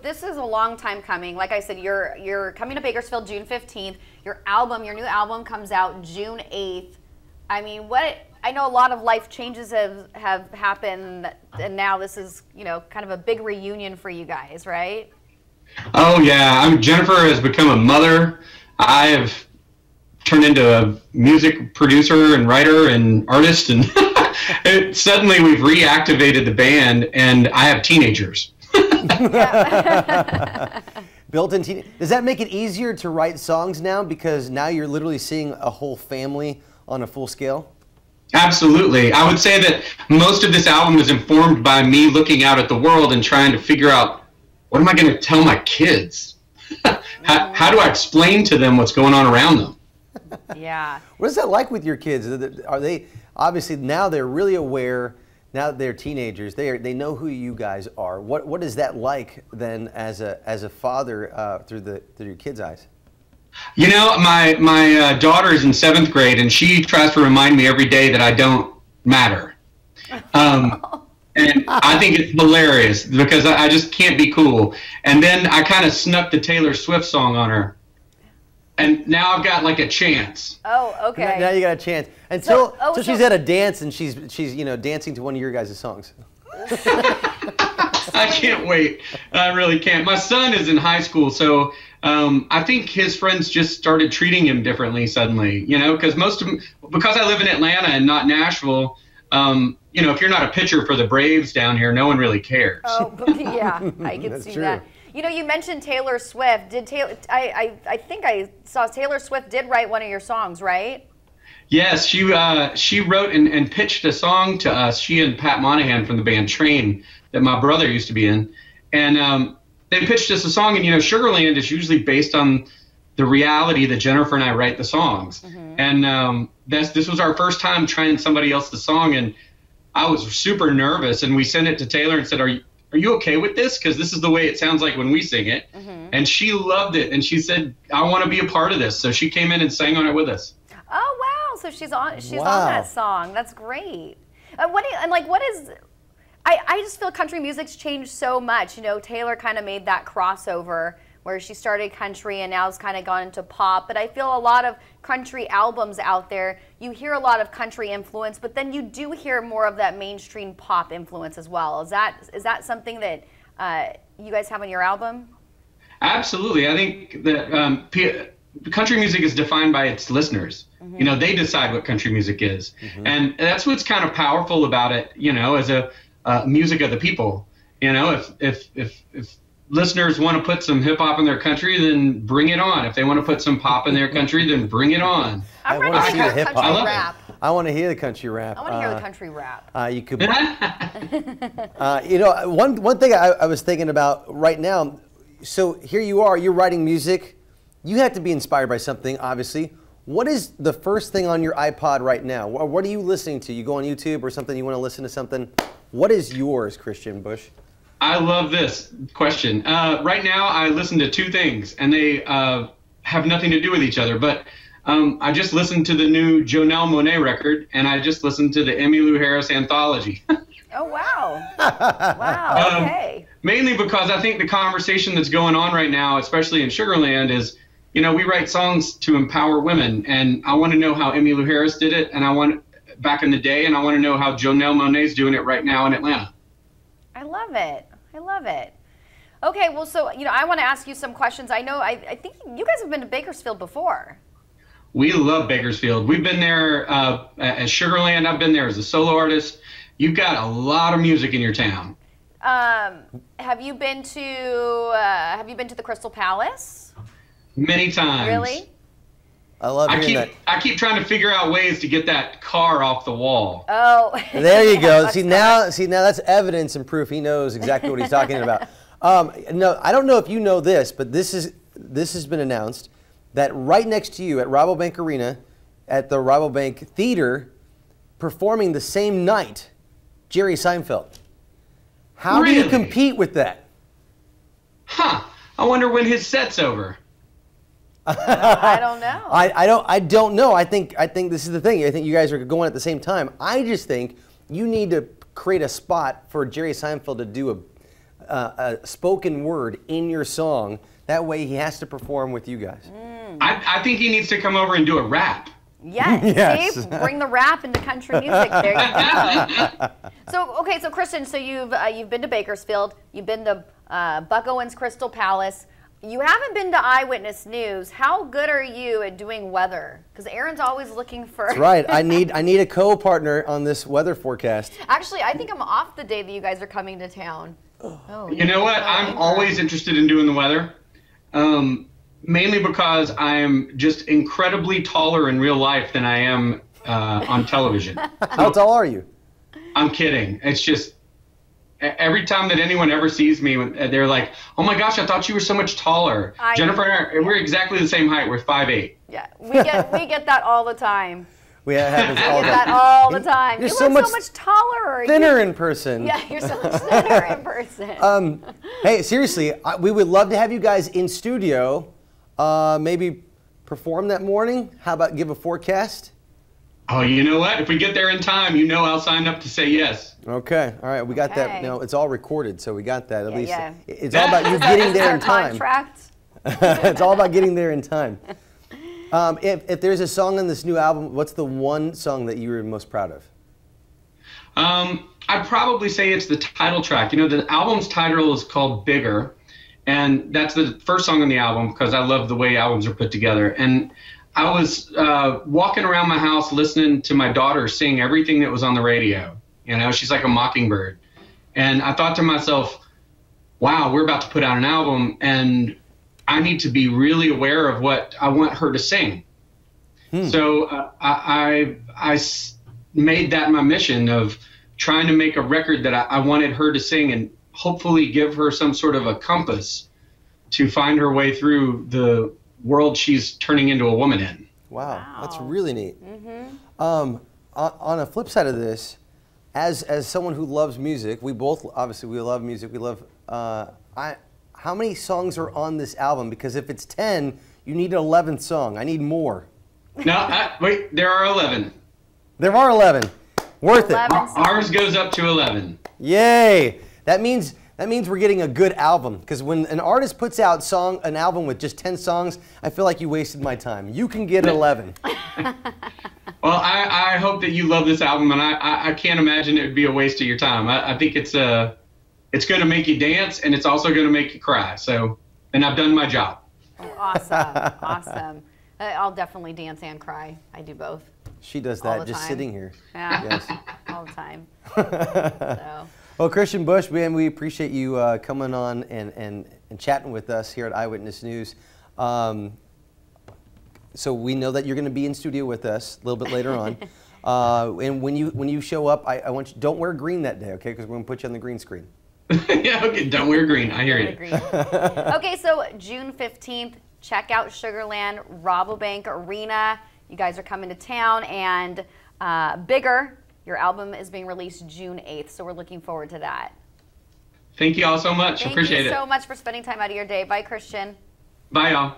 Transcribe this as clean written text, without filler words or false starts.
This is a long time coming. Like I said, you're coming to Bakersfield June 15th. Your new album comes out June 8th. I mean, I know a lot of life changes have happened, and now this is, kind of a big reunion for you guys, right? Oh yeah, Jennifer has become a mother. I have turned into a music producer and writer and artist, and suddenly we've reactivated the band, and I have teenagers. Built-in teen. Does that make it easier to write songs now, because now you're literally seeing a whole family on a full scale? Absolutely. I would say that most of this album is informed by me looking out at the world and trying to figure out, what am I going to tell my kids? How do I explain to them what's going on around them? Yeah. What is that like with your kids? Are they, obviously now they're really aware, now that they're teenagers, they know who you guys are. What is that like then as a father through your kids' eyes? My daughter is in 7th grade, and she tries to remind me every day that I don't matter. And I think it's hilarious because I just can't be cool. And then I kind of snuck the Taylor Swift song on her. And now I've got like a chance. Oh, okay. Now you got a chance. And so she's at a dance and she's dancing to one of your guys' songs. I can't wait. I really can't. My son is in high school, so I think his friends just started treating him differently suddenly. Because because I live in Atlanta and not Nashville. If you're not a pitcher for the Braves down here, no one really cares. Oh, yeah, I can see that. You mentioned Taylor Swift. I think I saw Taylor Swift did write one of your songs, right? Yes, she wrote and pitched a song to us, she and Pat Monahan from the band Train, that my brother used to be in. And they pitched us a song, and Sugarland is usually based on the reality that Jennifer and I write the songs. Mm-hmm. And this was our first time trying somebody else's song, and I was super nervous, and we sent it to Taylor and said, are you okay with this? Because this is the way it sounds like when we sing it. Mm-hmm. And she loved it, and she said, I want to be a part of this. So she came in and sang on it with us. Oh, wow. So she's on that song. That's great. I just feel country music's changed so much. Taylor kind of made that crossover where she started country and now has kind of gone into pop. But I feel a lot of country albums out there, you hear a lot of country influence, but then you do hear more of that mainstream pop influence as well. Is that something that you guys have on your album? Absolutely. I think that country music is defined by its listeners. Mm-hmm. They decide what country music is. Mm-hmm. And that's what's kind of powerful about it, as a music of the people. If listeners want to put some hip hop in their country, then bring it on. If they want to put some pop in their country, then bring it on. I want to hear the country rap. I want to hear the country rap. I want to hear the country rap. You could. One thing I was thinking about right now. So here you are. You're writing music. You have to be inspired by something, obviously. What is the first thing on your iPod right now? What are you listening to? You go on YouTube or something, you want to listen to something? What is yours, Kristian Bush? I love this question. Right now, I listen to two things, and they have nothing to do with each other. But I just listened to the new Janelle Monáe record, and I just listened to the Emmylou Harris anthology. Oh, wow. Wow, okay. Mainly because I think the conversation that's going on right now, especially in Sugarland, is, we write songs to empower women, and I want to know how Emmylou Harris did it, and back in the day, and I want to know how Janelle Monáe's doing it right now in Atlanta. I love it. I love it. Okay, well, so, I want to ask you some questions. I know, I think you guys have been to Bakersfield before. We love Bakersfield. We've been there as Sugarland. I've been there as a solo artist. You've got a lot of music in your town. Have you been to the Crystal Palace? Many times. Really? I love hearing that. I keep trying to figure out ways to get that car off the wall. Oh. There you go. see now that's evidence and proof he knows exactly what he's talking about. No, I don't know if you know this, but this has been announced that right next to you at Rabobank Arena, at the Rabobank Theater, performing the same night, Jerry Seinfeld. How do you compete with that? Huh. I wonder when his set's over. I don't know. I don't know. I think this is the thing. I think you guys are going at the same time. I just think you need to create a spot for Jerry Seinfeld to do a spoken word in your song. That way he has to perform with you guys. I think he needs to come over and do a rap. Yes, Yes. see, bring the rap into country music. There you go. So Kristen, so you've been to Bakersfield, you've been to Buck Owens Crystal Palace. You haven't been to Eyewitness News. How good are you at doing weather? Because Aaron's always looking for. That's right. I need a co-partner on this weather forecast. Actually, I think I'm off the day that you guys are coming to town. Oh, You know what? I'm always interested in doing the weather. Mainly because I'm just incredibly taller in real life than I am on television. How tall are you? I'm kidding. It's just every time that anyone ever sees me, they're like, "Oh my gosh, I thought you were so much taller." Jennifer and I, we're exactly the same height. We're 5'8". Yeah, we get that all the time. We happens all We get that all the time. You're You so look much so much taller. thinner in person. Yeah, you're so much thinner in person. Hey, seriously, we would love to have you guys in studio. Maybe perform that morning. How about give a forecast? Oh, you know what? If we get there in time, you know I'll sign up to say yes. Okay, all right, we got that. Okay. No, it's all recorded, so we got that at least. Yeah. It's all about you getting there in time. Contract. It's all about getting there in time. If there's a song on this new album, what's the one song that you're most proud of? I'd probably say it's the title track. You know, the album's title is called Bigger, and that's the first song on the album because I love the way albums are put together. And I was walking around my house listening to my daughter sing everything that was on the radio. You know, she's like a mockingbird. And I thought to myself, wow, we're about to put out an album, and I need to be really aware of what I want her to sing. So I made that my mission of trying to make a record that I wanted her to sing and hopefully give her some sort of a compass to find her way through the world she's turning into a woman in. Wow. That's really neat. On a flip side of this, as someone who loves music, we both obviously we love music. We love. How many songs are on this album? Because if it's 10, you need an 11th song. I need more. No, wait, there are 11. There are 11. Worth 11 it. songs. Ours goes up to 11. Yay! That means we're getting a good album. Because when an artist puts out an album with just 10 songs, I feel like you wasted my time. You can get 11. Well, I hope that you love this album, and I can't imagine it would be a waste of your time. I think it's going to make you dance, and it's also going to make you cry. So, and I've done my job. Oh, awesome, awesome. I'll definitely dance and cry. I do both. She does All that the just time. sitting here. Yeah, Yes. all the time. So. Well, Kristian Bush, man, we appreciate you coming on and chatting with us here at Eyewitness News. So we know that you're going to be in studio with us a little bit later on. And when you show up, I want you, don't wear green that day, okay? Because we're going to put you on the green screen. Yeah, okay, don't wear green. I hear you. Okay, so June 15th, check out Sugarland, Rabobank Arena. You guys are coming to town, and Bigger, your album is being released June 8th, so we're looking forward to that. Thank you all so much. Appreciate it. Thank you so much for spending time out of your day. Bye, Kristian. Bye, y'all.